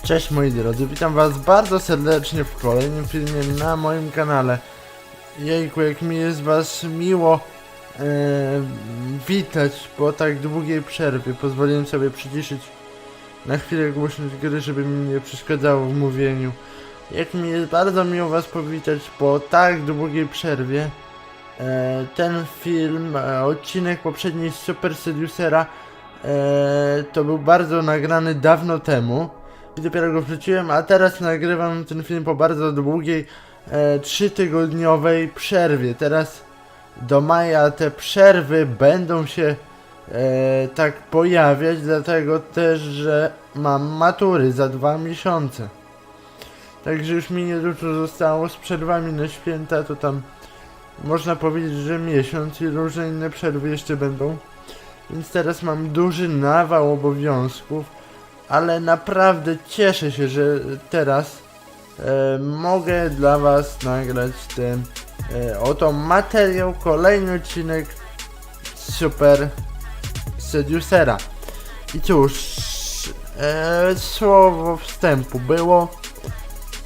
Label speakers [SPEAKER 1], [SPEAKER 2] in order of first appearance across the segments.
[SPEAKER 1] Cześć moi drodzy, witam was bardzo serdecznie w kolejnym filmie na moim kanale. Jejku, jak mi jest was miło witać po tak długiej przerwie. Pozwoliłem sobie przyciszyć na chwilę głośność gry, żeby mi nie przeszkadzało w mówieniu. Jak mi jest bardzo miło was powitać po tak długiej przerwie. Ten film, odcinek poprzedniej Super Seducera to był bardzo nagrany dawno temu. I dopiero go wrzuciłem, a teraz nagrywam ten film po bardzo długiej 3-tygodniowej przerwie. Teraz do maja te przerwy będą się tak pojawiać, dlatego też, że mam matury za 2 miesiące. Także już mi niedużo zostało z przerwami na święta, to tam można powiedzieć, że miesiąc i różne inne przerwy jeszcze będą. Więc teraz mam duży nawał obowiązków, ale naprawdę cieszę się, że teraz mogę dla was nagrać ten oto materiał, kolejny odcinek Super Seducera. I cóż, słowo wstępu było,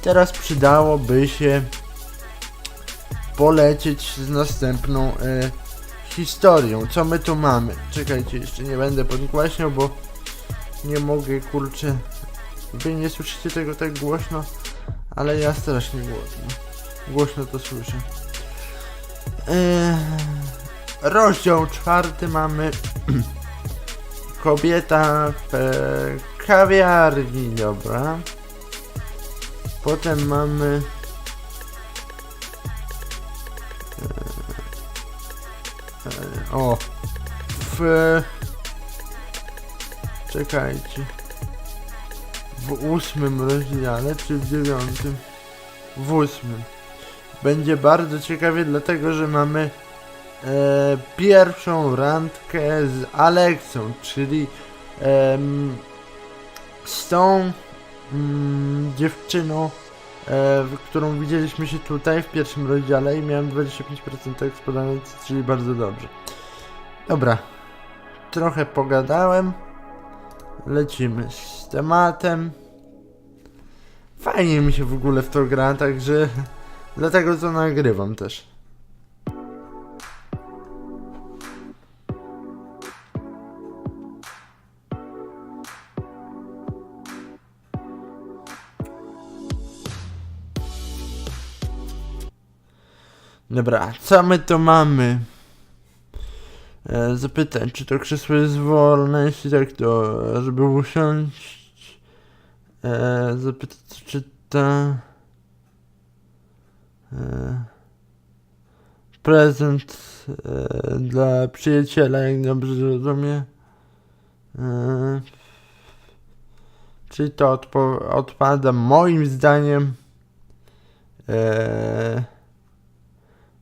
[SPEAKER 1] teraz przydałoby się polecieć z następną historią. Co my tu mamy? Czekajcie, jeszcze nie będę podgłaśniał, bo nie mogę, kurczę. Wy nie słyszycie tego tak głośno, ale ja strasznie głośno to słyszę. Rozdział 4 mamy kobieta w kawiarni, dobra. Potem mamy czekajcie, w 8 rozdziale czy w 9? W 8 będzie bardzo ciekawie, dlatego że mamy pierwszą randkę z Aleksą, czyli z tą dziewczyną, którą widzieliśmy się tutaj w pierwszym rozdziale i miałem 25% ekspozycji, czyli bardzo dobrze. Dobra, trochę pogadałem, lecimy z tematem. Fajnie mi się w ogóle w to gra, także dlatego to nagrywam też. Dobra, co my tu mamy? Zapytać, czy to krzesło jest wolne, jeśli tak, to żeby usiąść. Zapytać, czy ta prezent dla przyjaciela, jak dobrze rozumiem. Czyli to odpada moim zdaniem.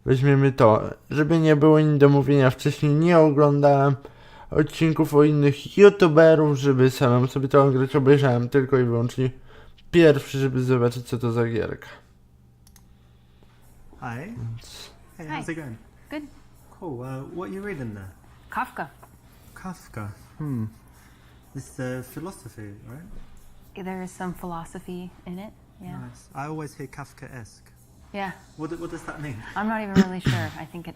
[SPEAKER 1] Weźmiemy to, żeby nie było nic do mówienia, wcześniej nie oglądałem odcinków o innych youtuberów, żeby samemu sobie to grać, obejrzałem tylko i wyłącznie pierwszy, żeby zobaczyć, co to za gierka.
[SPEAKER 2] Hi. Hey, how's it going?
[SPEAKER 3] Good.
[SPEAKER 2] Cool. What are you reading there?
[SPEAKER 3] Kafka.
[SPEAKER 2] Kafka. This philosophy, right?
[SPEAKER 3] There is some philosophy in it. Yeah.
[SPEAKER 2] Nice. I always hear Kafka-esque.
[SPEAKER 3] Yeah.
[SPEAKER 2] What does that mean?
[SPEAKER 3] I'm not even really sure. I think it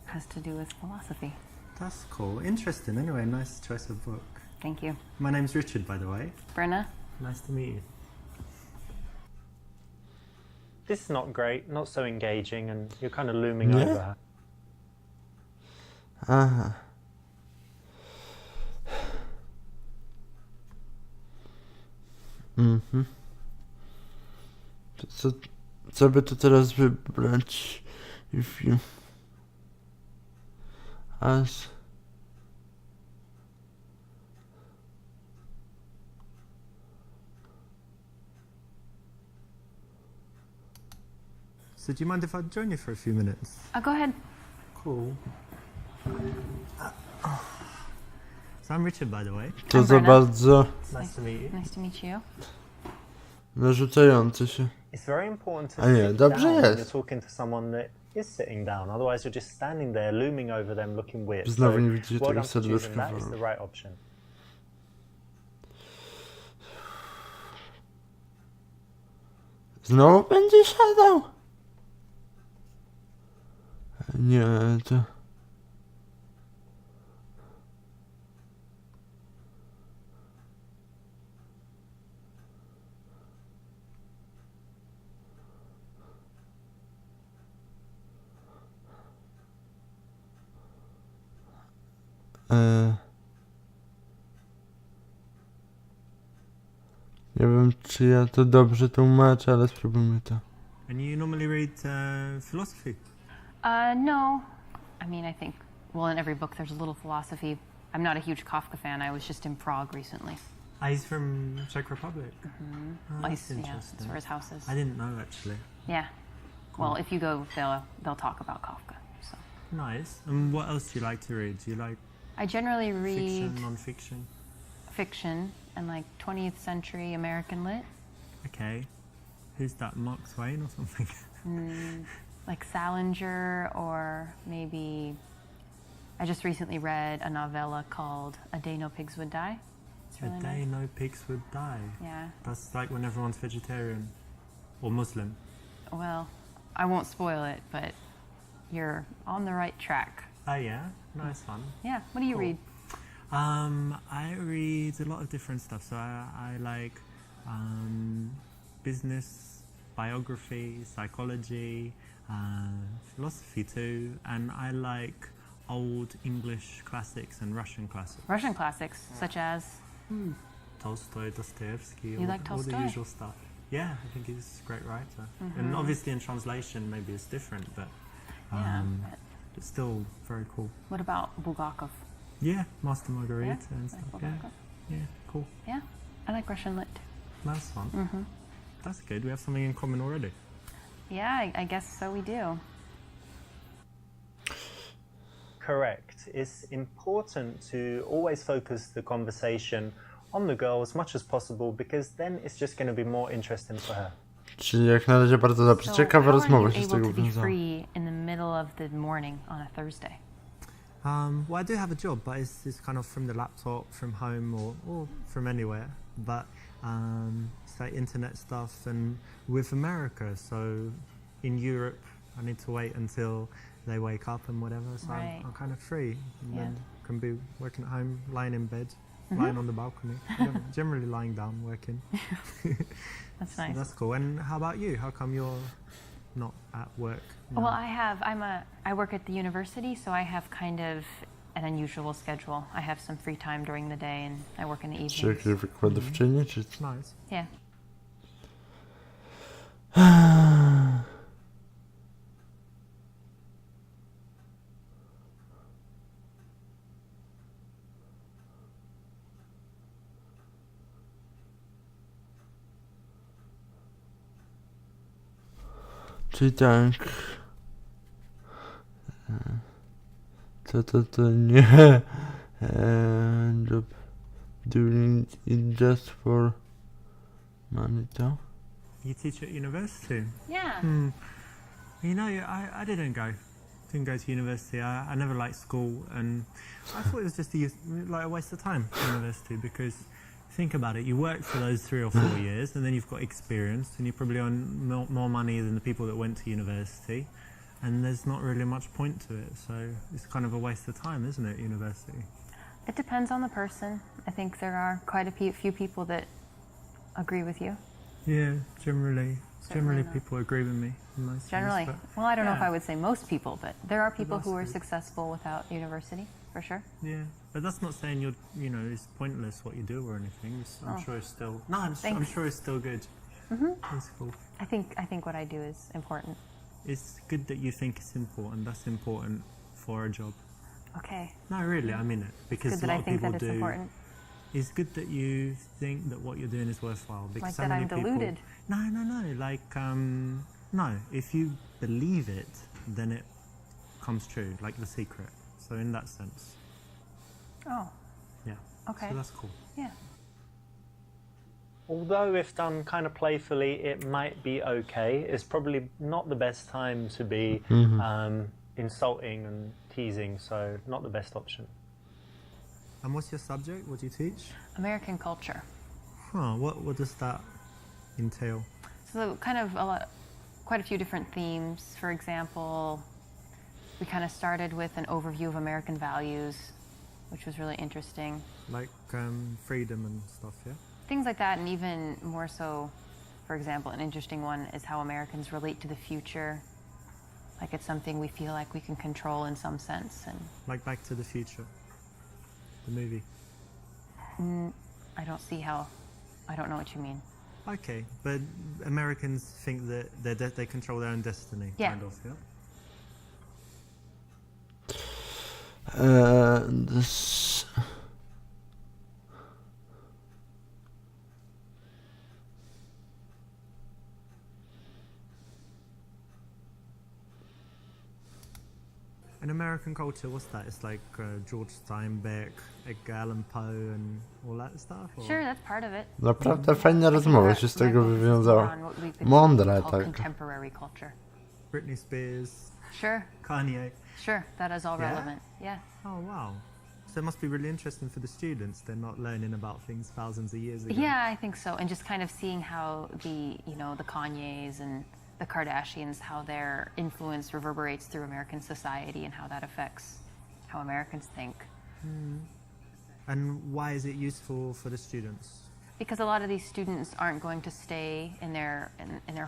[SPEAKER 3] has to do with philosophy.
[SPEAKER 2] That's cool. Interesting. Anyway, nice choice of book.
[SPEAKER 3] Thank you.
[SPEAKER 2] My name's Richard, by the way.
[SPEAKER 3] Brenna?
[SPEAKER 2] Nice to meet you.
[SPEAKER 4] This is not great, not so engaging, and you're kind of looming
[SPEAKER 1] Yeah.
[SPEAKER 4] over her.
[SPEAKER 1] Aha. Co by tu teraz wybrać? If you as
[SPEAKER 2] So do you mind if I join you for a few minutes?
[SPEAKER 3] Go ahead.
[SPEAKER 2] Cool. So I'm Richard, by the way.
[SPEAKER 1] to za bardzo
[SPEAKER 2] Nice to meet you.
[SPEAKER 3] Nice to meet you.
[SPEAKER 1] narzucające się.
[SPEAKER 4] It's very important to
[SPEAKER 1] A nie,
[SPEAKER 4] sit
[SPEAKER 1] dobrze
[SPEAKER 4] down when
[SPEAKER 1] jest.
[SPEAKER 4] you're talking to someone that is sitting down. Otherwise, you're just standing there, looming over them, looking weird.
[SPEAKER 1] Znowu nie widzicie
[SPEAKER 4] well
[SPEAKER 1] tego
[SPEAKER 4] done for choosing
[SPEAKER 1] serduszka.
[SPEAKER 4] that. It's the right option.
[SPEAKER 1] Znowu będzie siadał? Nie, to... Nie wiem, czy ja to dobrze tłumaczę, ale spróbujmy to.
[SPEAKER 2] And you normally read philosophy?
[SPEAKER 3] No. I mean, I think, well, in every book there's a little philosophy. I'm not a huge Kafka fan. I was just in Prague recently.
[SPEAKER 2] He's from Czech Republic. Oh, that's
[SPEAKER 3] Yeah,
[SPEAKER 2] interesting.
[SPEAKER 3] that's where his house is.
[SPEAKER 2] I didn't know actually.
[SPEAKER 3] Yeah. Well, if you go, they'll talk about Kafka. So
[SPEAKER 2] Nice. And what else do you like to read? Do you like
[SPEAKER 3] I generally read
[SPEAKER 2] fiction, non-fiction?
[SPEAKER 3] fiction and like 20th century American lit,
[SPEAKER 2] Okay. Who's that? Mark Twain or something?
[SPEAKER 3] like Salinger, or maybe I just recently read a novella called A Day No Pigs Would Die. It's really
[SPEAKER 2] A Day
[SPEAKER 3] nice.
[SPEAKER 2] No Pigs Would Die.
[SPEAKER 3] Yeah.
[SPEAKER 2] That's like when everyone's vegetarian or Muslim.
[SPEAKER 3] Well, I won't spoil it, but you're on the right track.
[SPEAKER 2] Oh yeah, nice one.
[SPEAKER 3] Yeah. What do you
[SPEAKER 2] Cool.
[SPEAKER 3] read?
[SPEAKER 2] I read a lot of different stuff. So I like business, biography, psychology, philosophy too, and I like old English classics and Russian classics.
[SPEAKER 3] Russian classics, such as
[SPEAKER 2] Tolstoy, Dostoevsky,
[SPEAKER 3] You
[SPEAKER 2] all,
[SPEAKER 3] like
[SPEAKER 2] all the
[SPEAKER 3] Tolstoy?
[SPEAKER 2] usual stuff. Yeah, I think he's a great writer. And obviously in translation maybe it's different, but
[SPEAKER 3] yeah.
[SPEAKER 2] it's still very cool.
[SPEAKER 3] What about Bulgakov?
[SPEAKER 2] Yeah, Master Margarita
[SPEAKER 3] Yeah,
[SPEAKER 2] and
[SPEAKER 3] like
[SPEAKER 2] stuff.
[SPEAKER 3] Bulgakov.
[SPEAKER 2] Yeah, cool.
[SPEAKER 3] Yeah, I like Russian lit.
[SPEAKER 2] Nice one. That's good. We have something in common already.
[SPEAKER 3] Yeah, I guess so. We do.
[SPEAKER 4] Correct. It's important to always focus the conversation on the girl as much as possible, because then it's just going to be more interesting for her.
[SPEAKER 1] Czyli jak na razie bardzo dobrze.
[SPEAKER 3] So
[SPEAKER 1] Ciekawa
[SPEAKER 3] how are
[SPEAKER 1] rozmowa
[SPEAKER 3] you
[SPEAKER 1] się z
[SPEAKER 3] able
[SPEAKER 1] tego
[SPEAKER 3] to be
[SPEAKER 1] wiązała.
[SPEAKER 3] free in the middle of the morning on a Thursday?
[SPEAKER 2] Well, I do have a job, but it's kind of from the laptop, from home, or from anywhere. But it's like internet stuff, and with America, so in Europe, I need to wait until they wake up and whatever. So
[SPEAKER 3] Right.
[SPEAKER 2] I'm kind of free, and
[SPEAKER 3] Yeah.
[SPEAKER 2] then can be working at home, lying in bed, lying on the balcony, generally lying down working.
[SPEAKER 3] That's
[SPEAKER 2] So
[SPEAKER 3] nice.
[SPEAKER 2] that's cool. And how about you? How come you're not at work? now?
[SPEAKER 3] Well, I work at the university, so I have kind of an unusual schedule. I have some free time during the day, and I work in the
[SPEAKER 1] Czy
[SPEAKER 3] evenings.
[SPEAKER 1] jakieś wykładowczyni, czy...
[SPEAKER 2] Nice.
[SPEAKER 3] Yeah.
[SPEAKER 1] Czyli tak... To nie... Job doing it just for money, to?
[SPEAKER 2] You teach at university?
[SPEAKER 3] Yeah.
[SPEAKER 2] You know, I didn't go to university. I never liked school, and I thought it was just a waste of time, university, because think about it, you work for those 3 or 4 years, and then you've got experience, and you probably earn more money than the people that went to university, and there's not really much point to it, so it's kind of a waste of time, isn't it, university?
[SPEAKER 3] It depends on the person. I think there are quite a few people that agree with you.
[SPEAKER 2] Yeah, generally
[SPEAKER 3] not.
[SPEAKER 2] people agree with me in most
[SPEAKER 3] Generally.
[SPEAKER 2] things,
[SPEAKER 3] Well, I don't know if
[SPEAKER 2] yeah.
[SPEAKER 3] I would say most people, but there are people who are
[SPEAKER 2] most people.
[SPEAKER 3] successful without university, for sure.
[SPEAKER 2] Yeah, but that's not saying it's pointless what you do or anything. I'm
[SPEAKER 3] Oh.
[SPEAKER 2] sure it's still I'm
[SPEAKER 3] Thanks.
[SPEAKER 2] sure it's still good. It's cool.
[SPEAKER 3] I think what I do is important.
[SPEAKER 2] It's good that you think it's important. That's important for a job.
[SPEAKER 3] Okay.
[SPEAKER 2] No, really, I mean it, because
[SPEAKER 3] Good
[SPEAKER 2] a
[SPEAKER 3] that
[SPEAKER 2] lot
[SPEAKER 3] I
[SPEAKER 2] of
[SPEAKER 3] think
[SPEAKER 2] people
[SPEAKER 3] that it's
[SPEAKER 2] do.
[SPEAKER 3] important.
[SPEAKER 2] It's good that you think that what you're doing is worthwhile, because
[SPEAKER 3] Like
[SPEAKER 2] so
[SPEAKER 3] that
[SPEAKER 2] many
[SPEAKER 3] I'm
[SPEAKER 2] people.
[SPEAKER 3] deluded.
[SPEAKER 2] No. Like no, if you believe it, then it comes true, like The Secret. So in that sense,
[SPEAKER 3] Oh,
[SPEAKER 2] yeah.
[SPEAKER 3] okay.
[SPEAKER 2] So that's cool.
[SPEAKER 3] Yeah.
[SPEAKER 4] Although if done kind of playfully, it might be okay. It's probably not the best time to be insulting and teasing, so not the best option.
[SPEAKER 2] And what's your subject? What do you teach?
[SPEAKER 3] American culture.
[SPEAKER 2] What does that entail?
[SPEAKER 3] So quite a few different themes. For example, we kind of started with an overview of American values, which was really interesting.
[SPEAKER 2] Like freedom and stuff, yeah?
[SPEAKER 3] Things like that, and even more so, for example, an interesting one is how Americans relate to the future. Like it's something we feel like we can control in some sense. And
[SPEAKER 2] Like Back to the Future, the movie.
[SPEAKER 3] I don't know what you mean.
[SPEAKER 2] Okay, but Americans think that they control their own destiny,
[SPEAKER 3] Yeah.
[SPEAKER 2] kind of, yeah?
[SPEAKER 1] This...
[SPEAKER 2] In American culture, what's that? It's like George Steinbeck, Edgar Allan Poe and all that stuff? Or?
[SPEAKER 3] Sure, that's part of it.
[SPEAKER 1] Naprawdę fajna rozmowa się z tego
[SPEAKER 3] My focus is
[SPEAKER 1] wywiązała.
[SPEAKER 3] more on what we could
[SPEAKER 1] Mądra
[SPEAKER 3] call
[SPEAKER 1] tak.
[SPEAKER 3] contemporary culture.
[SPEAKER 2] Britney Spears,
[SPEAKER 3] Sure,
[SPEAKER 2] Kanye.
[SPEAKER 3] sure, that is all
[SPEAKER 2] Yeah?
[SPEAKER 3] relevant. Yeah.
[SPEAKER 2] Oh, wow. So it must be really interesting for the students. They're not learning about things thousands of years ago.
[SPEAKER 3] Yeah, I think so. And just kind of seeing how the Kanyes and the Kardashians, how their influence reverberates through American society and how that affects how Americans think.
[SPEAKER 2] And why is it useful for the students?
[SPEAKER 3] Because a lot of these students aren't going to stay in their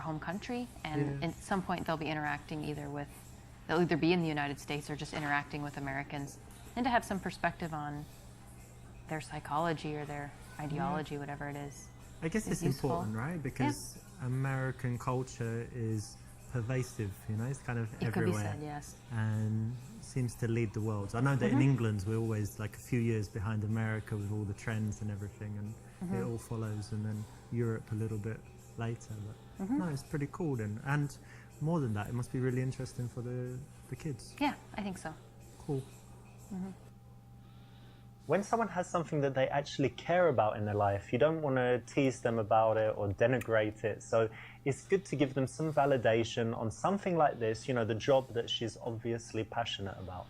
[SPEAKER 3] home country, and
[SPEAKER 2] Yeah.
[SPEAKER 3] at some point they'll be interacting they'll either be in the United States or just interacting with Americans, and to have some perspective on their psychology or their ideology, whatever it is.
[SPEAKER 2] I guess
[SPEAKER 3] Is
[SPEAKER 2] it's
[SPEAKER 3] useful.
[SPEAKER 2] important, right? Because American culture is pervasive, you know, it's kind of
[SPEAKER 3] It
[SPEAKER 2] everywhere.
[SPEAKER 3] could be said, yes.
[SPEAKER 2] And seems to lead the world. So I know that in England we're always like a few years behind America with all the trends and everything, and it all follows, and then Europe a little bit later. But no, it's pretty cool then. And more than that, it must be really interesting for the kids.
[SPEAKER 3] Yeah, I think so.
[SPEAKER 2] Cool.
[SPEAKER 4] When someone has something that they actually care about in their life, you don't want to tease them about it or denigrate it. So it's good to give them some validation on something like this, you know, the job that she's obviously passionate about.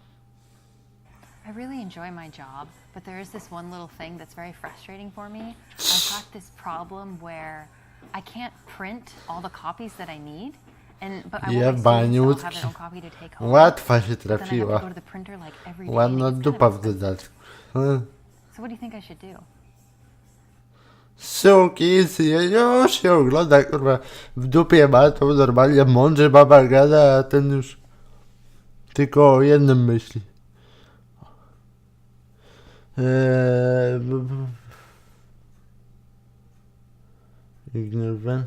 [SPEAKER 3] I really enjoy my job, but there is this one little thing that's very frustrating for me. I've got this problem where I can't print all the copies that I need, but I want my students to all have their own copy to take home.
[SPEAKER 1] Łatwa się
[SPEAKER 3] But then I have to
[SPEAKER 1] trafiła.
[SPEAKER 3] go to the printer like every day.
[SPEAKER 1] Ładna
[SPEAKER 3] and it's kind
[SPEAKER 1] dupa
[SPEAKER 3] of
[SPEAKER 1] w
[SPEAKER 3] expensive.
[SPEAKER 1] dodatku.
[SPEAKER 3] So what do you think I should do?
[SPEAKER 1] Suki, już się ogląda, kurwa, w dupie ma, to normalnie mądrze baba gada, a ten już tylko o jednym myśli. Ignore.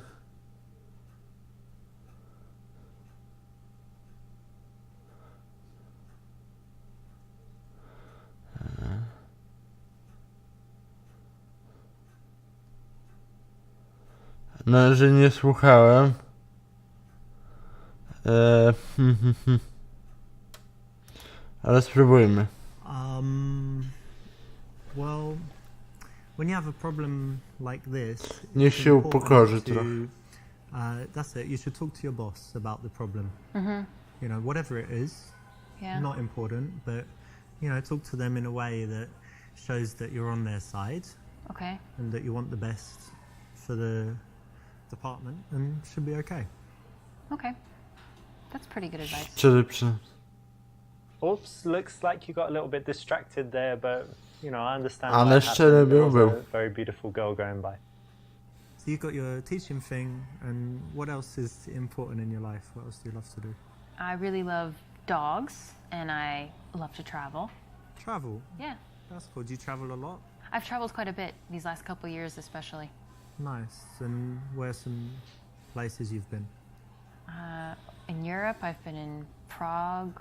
[SPEAKER 1] No, że nie słuchałem. Ale spróbujmy.
[SPEAKER 2] Well, when you have a problem like this,
[SPEAKER 1] Niech
[SPEAKER 2] it's
[SPEAKER 1] się
[SPEAKER 2] important
[SPEAKER 1] upokorzy
[SPEAKER 2] to-
[SPEAKER 1] trochę.
[SPEAKER 2] That's it. You should talk to your boss about the problem.
[SPEAKER 3] Mm-hmm.
[SPEAKER 2] You know, whatever it is,
[SPEAKER 3] Yeah.
[SPEAKER 2] not important, but you know, talk to them in a way that shows that you're on their side
[SPEAKER 3] Okay.
[SPEAKER 2] and that you want the best for the department, and should be okay.
[SPEAKER 3] Okay. That's pretty good advice.
[SPEAKER 1] Szczerze przyznam.
[SPEAKER 4] Oops, looks like you got a little bit distracted there, but you know, I understand.
[SPEAKER 1] Ale
[SPEAKER 4] life
[SPEAKER 1] szczery
[SPEAKER 4] happens. There was
[SPEAKER 1] był.
[SPEAKER 4] a very beautiful girl going by.
[SPEAKER 2] So you've got your teaching thing, and what else is important in your life? What else do you love to do?
[SPEAKER 3] I really love dogs, and I love to travel.
[SPEAKER 2] Travel.
[SPEAKER 3] Yeah.
[SPEAKER 2] That's cool. Do you travel a lot?
[SPEAKER 3] I've traveled quite a bit these last couple years, especially.
[SPEAKER 2] Nice. And where are some places you've been?
[SPEAKER 3] In Europe, I've been in Prague,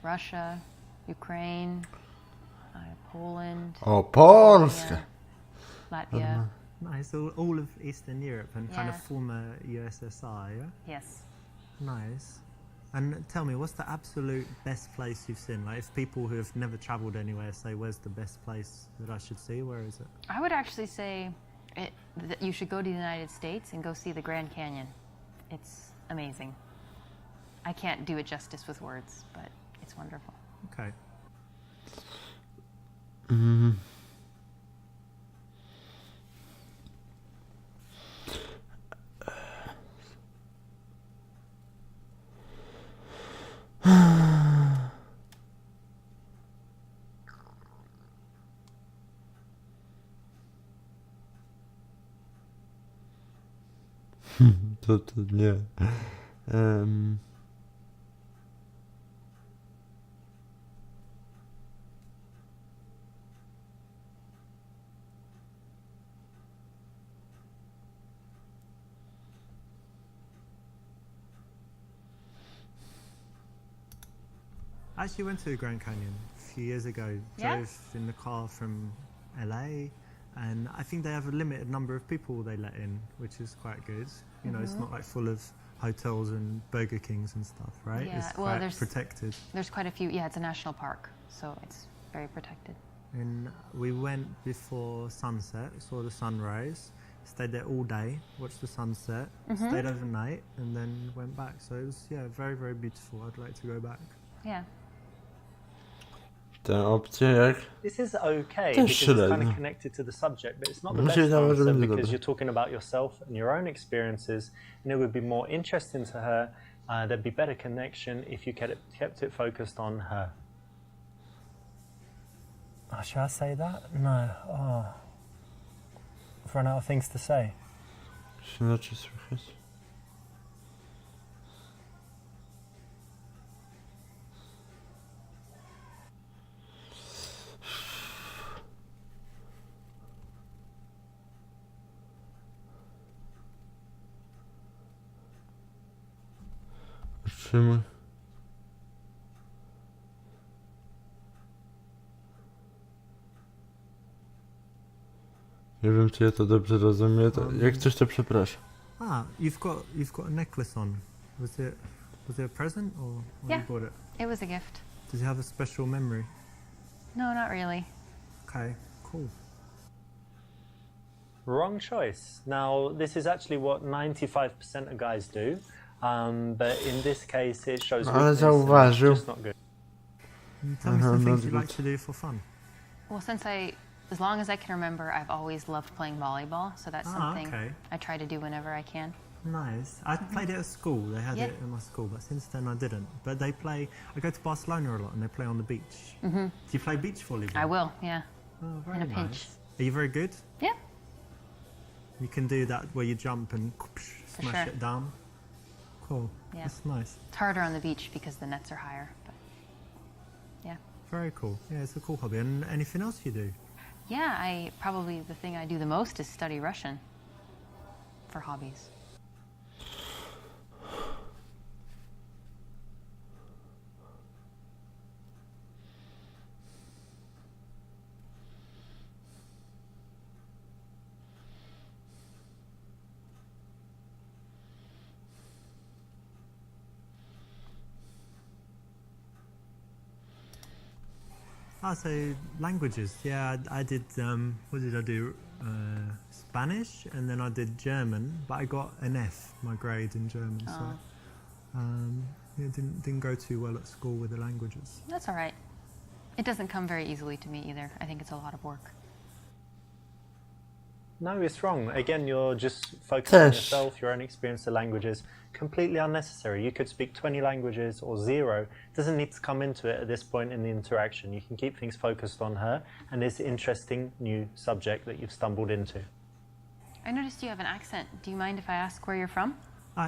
[SPEAKER 3] Russia, Ukraine, Poland,
[SPEAKER 1] O, Polska!
[SPEAKER 3] Latvia.
[SPEAKER 2] Nice. All of Eastern Europe and kind of
[SPEAKER 3] Yeah.
[SPEAKER 2] former USSR, yeah?
[SPEAKER 3] Yes.
[SPEAKER 2] Nice. And tell me, what's the absolute best place you've seen? Like, if people who have never traveled anywhere say, where's the best place that I should see, where is it?
[SPEAKER 3] I would actually say that you should go to the United States and go see the Grand Canyon. It's amazing. I can't do it justice with words, but it's wonderful.
[SPEAKER 2] Okay.
[SPEAKER 1] To nie.
[SPEAKER 2] I actually went to the Grand Canyon a few years ago.
[SPEAKER 3] Yeah?
[SPEAKER 2] Drove in the car from LA, and I think they have a limited number of people they let in, which is quite good. You know, it's not like full of hotels and Burger Kings and stuff, right?
[SPEAKER 3] Yeah,
[SPEAKER 2] It's
[SPEAKER 3] well,
[SPEAKER 2] quite
[SPEAKER 3] there's-
[SPEAKER 2] protected.
[SPEAKER 3] There's quite a few. Yeah, it's a national park, so it's very protected.
[SPEAKER 2] And we went before sunset, saw the sunrise, stayed there all day, watched the sunset, stayed overnight, and then went back. So it was, yeah, very, very beautiful. I'd like to go back.
[SPEAKER 3] Yeah.
[SPEAKER 1] Te opcje jak?
[SPEAKER 4] This is okay
[SPEAKER 1] Też
[SPEAKER 4] because it's kind
[SPEAKER 1] średnio.
[SPEAKER 4] of connected to the subject, but it's not the
[SPEAKER 1] Mi
[SPEAKER 4] best
[SPEAKER 1] się wydawało, że
[SPEAKER 4] answer
[SPEAKER 1] będzie
[SPEAKER 4] because
[SPEAKER 1] dobre.
[SPEAKER 4] you're talking about yourself and your own experiences, and it would be more interesting to her. There'd be better connection if you kept it focused on her. Oh, should I say that? No. Oh. I've run out of things to say.
[SPEAKER 1] Się inaczej słychać. Zatrzymuj. Nie wiem, czy ja to dobrze rozumiem. Jak coś, to przepraszam.
[SPEAKER 2] Ah, you've got a necklace on. Was it a present or
[SPEAKER 3] Yeah.
[SPEAKER 2] you bought it?
[SPEAKER 3] It was a gift.
[SPEAKER 2] Does it have a special memory?
[SPEAKER 3] No, not really.
[SPEAKER 2] Okay, cool.
[SPEAKER 4] Wrong choice. Now, this is actually what 95% of guys do, but in this case, it shows
[SPEAKER 1] Ale
[SPEAKER 4] weakness and it's
[SPEAKER 1] zauważył.
[SPEAKER 4] just not good.
[SPEAKER 2] Tell me some
[SPEAKER 1] no,
[SPEAKER 2] things you
[SPEAKER 1] good.
[SPEAKER 2] like to do for fun.
[SPEAKER 3] Well, as long as I can remember, I've always loved playing volleyball, so that's something
[SPEAKER 2] okay.
[SPEAKER 3] I try to do whenever I can.
[SPEAKER 2] Nice. I played it at school. They had
[SPEAKER 3] Yeah.
[SPEAKER 2] it in my school, but since then I didn't. But they play. I go to Barcelona a lot, and they play on the beach. Do you play beach volleyball?
[SPEAKER 3] I will, yeah.
[SPEAKER 2] Oh, very
[SPEAKER 3] in a
[SPEAKER 2] nice.
[SPEAKER 3] pinch.
[SPEAKER 2] Are you very good?
[SPEAKER 3] Yeah.
[SPEAKER 2] You can do that where you jump and smash
[SPEAKER 3] sure.
[SPEAKER 2] it down. Cool.
[SPEAKER 3] Yeah.
[SPEAKER 2] That's nice.
[SPEAKER 3] It's harder on the beach because the nets are higher, but yeah.
[SPEAKER 2] Very cool. Yeah, it's a cool hobby. And anything else you do?
[SPEAKER 3] Yeah, probably the thing I do the most is study Russian for hobbies.
[SPEAKER 2] Ah, so languages. Yeah, I did. What did I do? Spanish, and then I did German. But I got an F, my grade in German. So, yeah, didn't go too well at school with the languages.
[SPEAKER 3] That's all right. It doesn't come very easily to me either. I think it's a lot of work.
[SPEAKER 4] No, it's wrong. Again, you're just focusing on
[SPEAKER 1] Też.
[SPEAKER 4] yourself, your own experience of languages. Completely unnecessary. You could speak 20 languages or 0. It doesn't need to come into it at this point in the interaction. You can keep things focused on her and this interesting new subject that you've stumbled into.
[SPEAKER 3] I noticed you have an accent. Do you mind if I ask where you're from?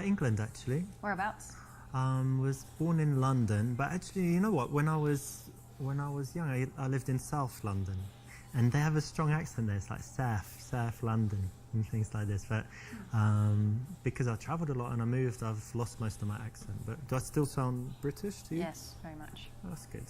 [SPEAKER 2] England, actually.
[SPEAKER 3] Whereabouts?
[SPEAKER 2] Was born in London, but actually, you know what? When I was young, I lived in South London, and they have a strong accent there. It's like South London and things like this. But because I travelled a lot and I moved, I've lost most of my accent. But do I still sound British to you?
[SPEAKER 3] Yes, very much.
[SPEAKER 2] Oh, that's good.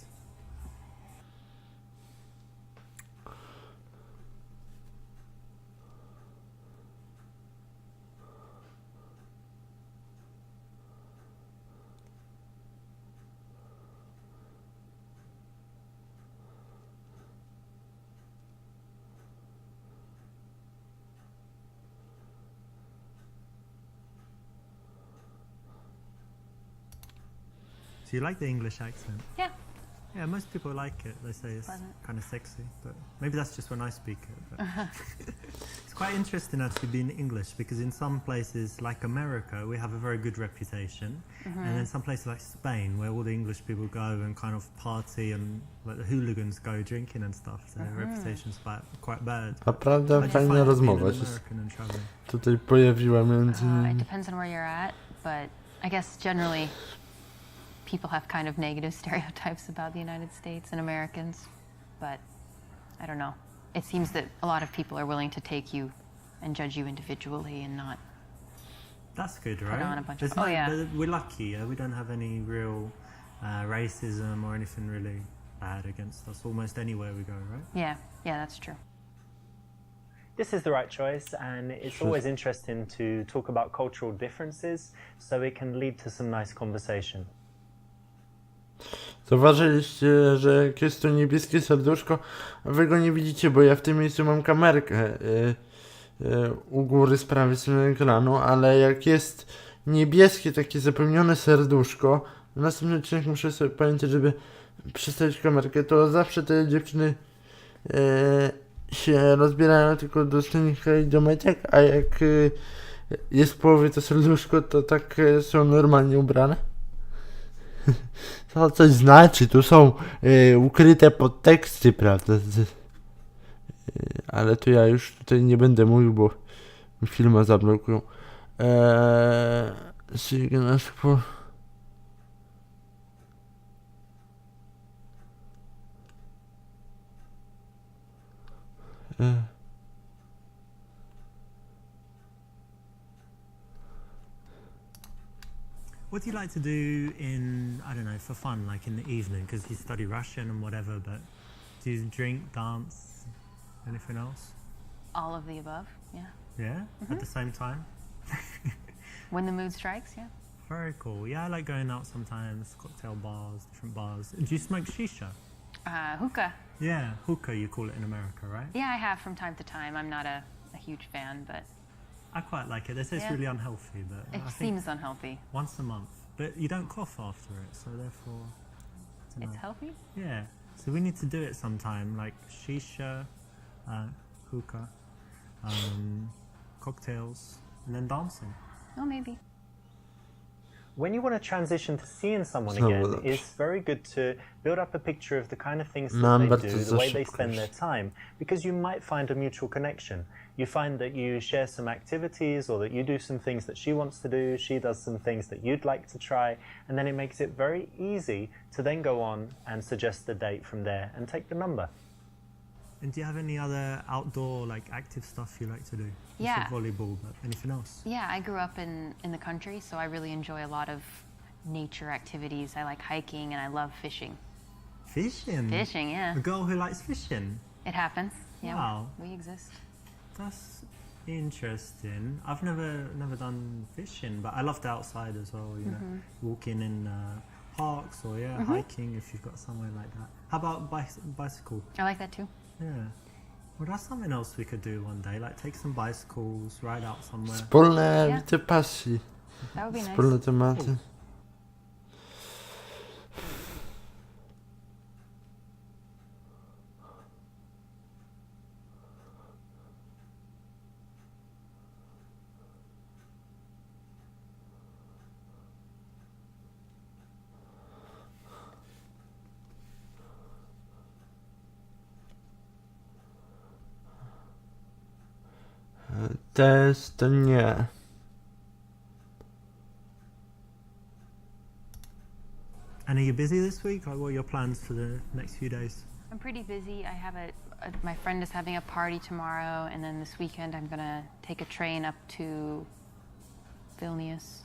[SPEAKER 2] So you like the English accent?
[SPEAKER 3] Yeah,
[SPEAKER 2] Yeah, most people like it. They say it's
[SPEAKER 3] Pleasant.
[SPEAKER 2] kind of sexy, but maybe that's just when I speak it. But it's quite interesting actually being English, because in some places like America, we have a very good reputation, and then some places like Spain, where all the English people go and kind of party and like the hooligans go drinking and stuff, so their reputation's quite bad.
[SPEAKER 1] Naprawdę
[SPEAKER 2] How do you
[SPEAKER 1] fajna
[SPEAKER 2] find it being
[SPEAKER 1] rozmowa
[SPEAKER 2] an
[SPEAKER 1] się
[SPEAKER 2] American and traveling?
[SPEAKER 1] tutaj pojawiła między
[SPEAKER 3] It
[SPEAKER 1] nami.
[SPEAKER 3] depends on where you're at, but I guess generally people have kind of negative stereotypes about the United States and Americans, but I don't know. It seems that a lot of people are willing to take you and judge you individually and not.
[SPEAKER 2] That's good,
[SPEAKER 3] Put
[SPEAKER 2] right?
[SPEAKER 3] on a bunch of-
[SPEAKER 2] There's
[SPEAKER 3] oh, yeah.
[SPEAKER 2] but we're lucky, yeah? We don't have any real racism or anything really bad against us almost anywhere we go, right?
[SPEAKER 3] Yeah, that's true.
[SPEAKER 4] This is the right choice, and it's always interesting to talk about cultural differences, so it can lead to some nice conversation.
[SPEAKER 1] Zauważyliście, że jest to niebieskie serduszko, a wy go nie widzicie, bo ja w tym miejscu mam kamerkę u góry z prawej strony ekranu, ale jak jest niebieskie takie zapełnione serduszko, w następny odcinek muszę sobie pamiętać, żeby przestawić kamerkę, to zawsze te dziewczyny się rozbierają tylko do stanika i do majtek, a jak jest w połowie to serduszko, to tak są normalnie ubrane. To coś znaczy, tu są ukryte podteksty, prawda? Ale to ja już tutaj nie będę mówił, bo mi filma zablokują.
[SPEAKER 2] What do you like to do in, I don't know, for fun, like in the evening? Because you study Russian and whatever, but do you drink, dance, anything else?
[SPEAKER 3] All of the above, yeah.
[SPEAKER 2] Yeah? At the same time?
[SPEAKER 3] When the mood strikes, yeah.
[SPEAKER 2] Very cool. Yeah, I like going out sometimes, cocktail bars, different bars. Do you smoke shisha?
[SPEAKER 3] Hookah.
[SPEAKER 2] Yeah, hookah you call it in America, right?
[SPEAKER 3] Yeah, I have from time to time. I'm not a huge fan, but
[SPEAKER 2] I quite like it. They say it's
[SPEAKER 3] Yeah.
[SPEAKER 2] really unhealthy, but
[SPEAKER 3] it
[SPEAKER 2] I think
[SPEAKER 3] seems unhealthy.
[SPEAKER 2] once a month. But you don't cough after it, so therefore, I don't
[SPEAKER 3] It's
[SPEAKER 2] know.
[SPEAKER 3] healthy?
[SPEAKER 2] Yeah. So we need to do it sometime, like shisha, hookah, cocktails, and then dancing.
[SPEAKER 3] Oh, maybe.
[SPEAKER 4] When you want to transition to seeing someone
[SPEAKER 1] No,
[SPEAKER 4] again,
[SPEAKER 1] well,
[SPEAKER 4] it's very good to build up a picture of the kind of things that
[SPEAKER 1] Number
[SPEAKER 4] they
[SPEAKER 1] to
[SPEAKER 4] do, the way they
[SPEAKER 1] szybkość.
[SPEAKER 4] spend their time, because you might find a mutual connection. You find that you share some activities, or that you do some things that she wants to do, she does some things that you'd like to try, and then it makes it very easy to then go on and suggest the date from there and take the number.
[SPEAKER 2] And do you have any other outdoor, like, active stuff you like to do? You
[SPEAKER 3] Yeah.
[SPEAKER 2] said volleyball, but anything else?
[SPEAKER 3] Yeah, I grew up in the country, so I really enjoy a lot of nature activities. I like hiking and I love fishing.
[SPEAKER 2] Fishing?
[SPEAKER 3] Fishing, yeah.
[SPEAKER 2] A girl who likes fishing?
[SPEAKER 3] It happens. Yeah,
[SPEAKER 2] Wow.
[SPEAKER 3] we exist.
[SPEAKER 2] That's interesting. I've never done fishing, but I love the outside as well, you know, walking in parks or hiking if you've got somewhere like that. How about bicycle?
[SPEAKER 3] I like that too.
[SPEAKER 2] Yeah. Well, that's something else we could do one day, like take some bicycles, ride out somewhere.
[SPEAKER 1] Wspólne
[SPEAKER 3] Yeah.
[SPEAKER 1] te pasji,
[SPEAKER 3] That would be nice.
[SPEAKER 1] wspólne tematy. Test nie.
[SPEAKER 2] And are you busy this week? Like, what are your plans for the next few days?
[SPEAKER 3] I'm pretty busy. I have my friend is having a party tomorrow, and then this weekend I'm gonna take a train up to Vilnius.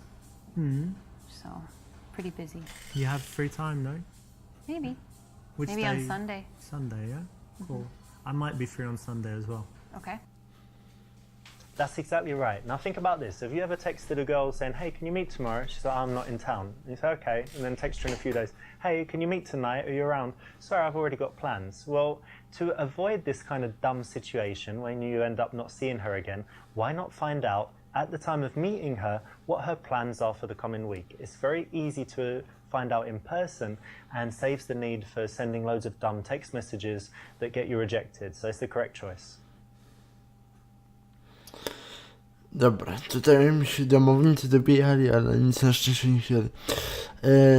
[SPEAKER 3] So, pretty busy.
[SPEAKER 2] You have free time, no?
[SPEAKER 3] Maybe.
[SPEAKER 2] Which
[SPEAKER 3] Maybe
[SPEAKER 2] day?
[SPEAKER 3] on Sunday.
[SPEAKER 2] Sunday, yeah? Cool. I might be free on Sunday as well.
[SPEAKER 3] Okay.
[SPEAKER 4] That's exactly right. Now think about this. Have you ever texted a girl saying, hey, can you meet tomorrow? She's like, I'm not in town. And you say, okay. And then text her in a few days, hey, can you meet tonight? Are you around? Sorry, I've already got plans. Well, to avoid this kind of dumb situation when you end up not seeing her again, why not find out at the time of meeting her what her plans are for the coming week? It's very easy to find out in person and saves the need for sending loads of dumb text messages that get you rejected. So it's the correct choice.
[SPEAKER 1] Dobra, tutaj mi się domownicy dobijali, ale nic na szczęście nie chcieli.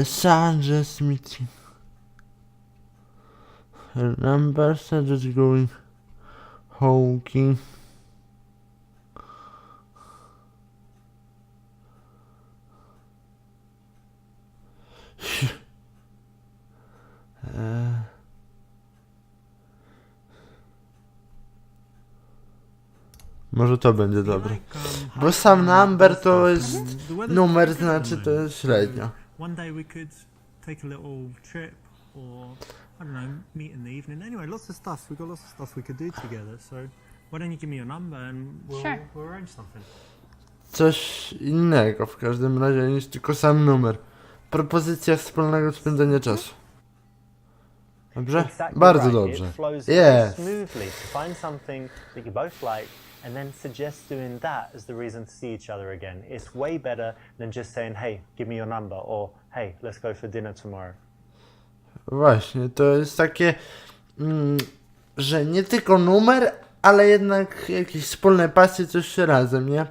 [SPEAKER 1] Suggest meeting. Her number suggest going hawking. Może to będzie dobre. Bo sam number to jest numer, znaczy to jest średnio.
[SPEAKER 2] One day we could take a little trip or I don't know, meet in the evening. Anyway, lots of stuff. We've got lots of stuff we could do together. So why don't you give me your number and we'll arrange something.
[SPEAKER 1] Coś innego w każdym razie niż tylko sam numer. Propozycja wspólnego spędzenia czasu. Dobrze?
[SPEAKER 4] Exactly
[SPEAKER 1] Bardzo
[SPEAKER 4] right.
[SPEAKER 1] dobrze.
[SPEAKER 4] It flows
[SPEAKER 1] Yes.
[SPEAKER 4] smoothly to find something that you both like and then suggest doing that as the reason to see each other again. It's way better than just saying, hey, give me your number, or hey, let's go for dinner tomorrow.
[SPEAKER 1] Właśnie, to jest takie, że nie tylko numer, ale jednak jakieś wspólne pasje, coś razem, nie?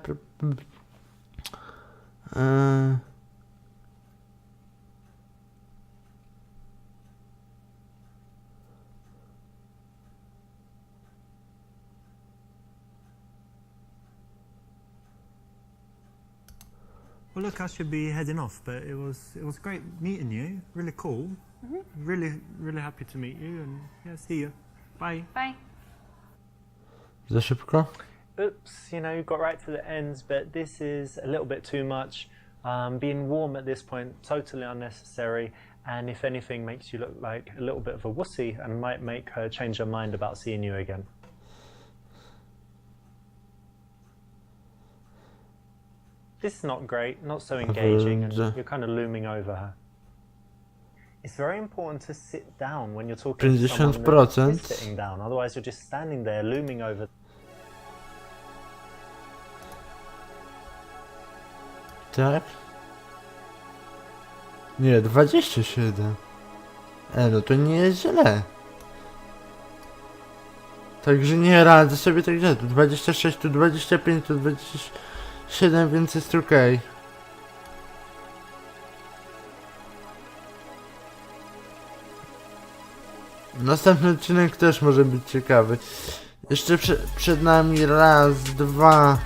[SPEAKER 2] Well, look, I should be heading off, but it was great meeting you. Really cool. Really happy to meet you, and yeah, see you. Bye.
[SPEAKER 3] Bye.
[SPEAKER 1] Za szybko?
[SPEAKER 4] Oops, you know, you got right to the end, but this is a little bit too much. Being warm at this point, totally unnecessary, and if anything, makes you look like a little bit of a wussy and might make her change her mind about seeing you again. This is not great, not so engaging, and you're kind of looming over her. It's very important to sit down when you're talking to someone that
[SPEAKER 1] 50%.
[SPEAKER 4] is sitting down, otherwise you're just standing there looming over.
[SPEAKER 1] Tak? Nie, 27. No to nie jest źle. Także nie radzę sobie tak źle. Tu 26, tu 25, tu 27, więc jest okej. Następny odcinek też może być ciekawy. Jeszcze przed nami raz, dwa,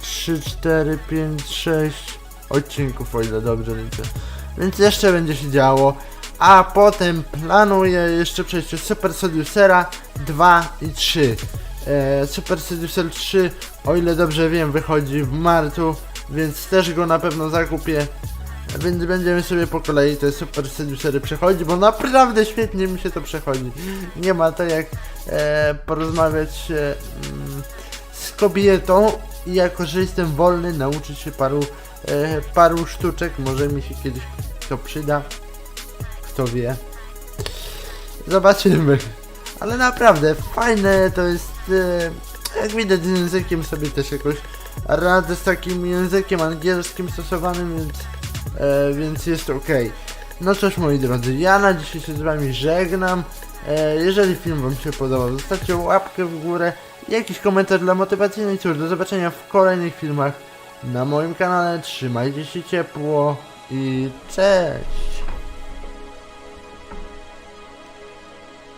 [SPEAKER 1] 3, 4, 5, 6 odcinków, o ile dobrze liczę. Więc jeszcze będzie się działo. A potem planuję jeszcze przejście Super Seducera 2 i 3. Super Seducer 3, o ile dobrze wiem, wychodzi w marcu, więc też go na pewno zakupię. Więc będziemy sobie po kolei te Super Seducery przechodzić, bo naprawdę świetnie mi się to przechodzi. Nie ma to jak porozmawiać z kobietą i jako, że jestem wolny, nauczyć się paru sztuczek. Może mi się kiedyś to przyda. Kto wie. Zobaczymy. Ale naprawdę fajne to jest. Jak widać, z językiem sobie też jakoś radzę, z takim językiem angielskim stosowanym, więc jest ok. No cóż, moi drodzy, ja na dzisiaj się z wami żegnam. Jeżeli film wam się podobał, zostawcie łapkę w górę i jakiś komentarz dla motywacji. No i cóż, do zobaczenia w kolejnych filmach na moim kanale. Trzymajcie się ciepło i cześć!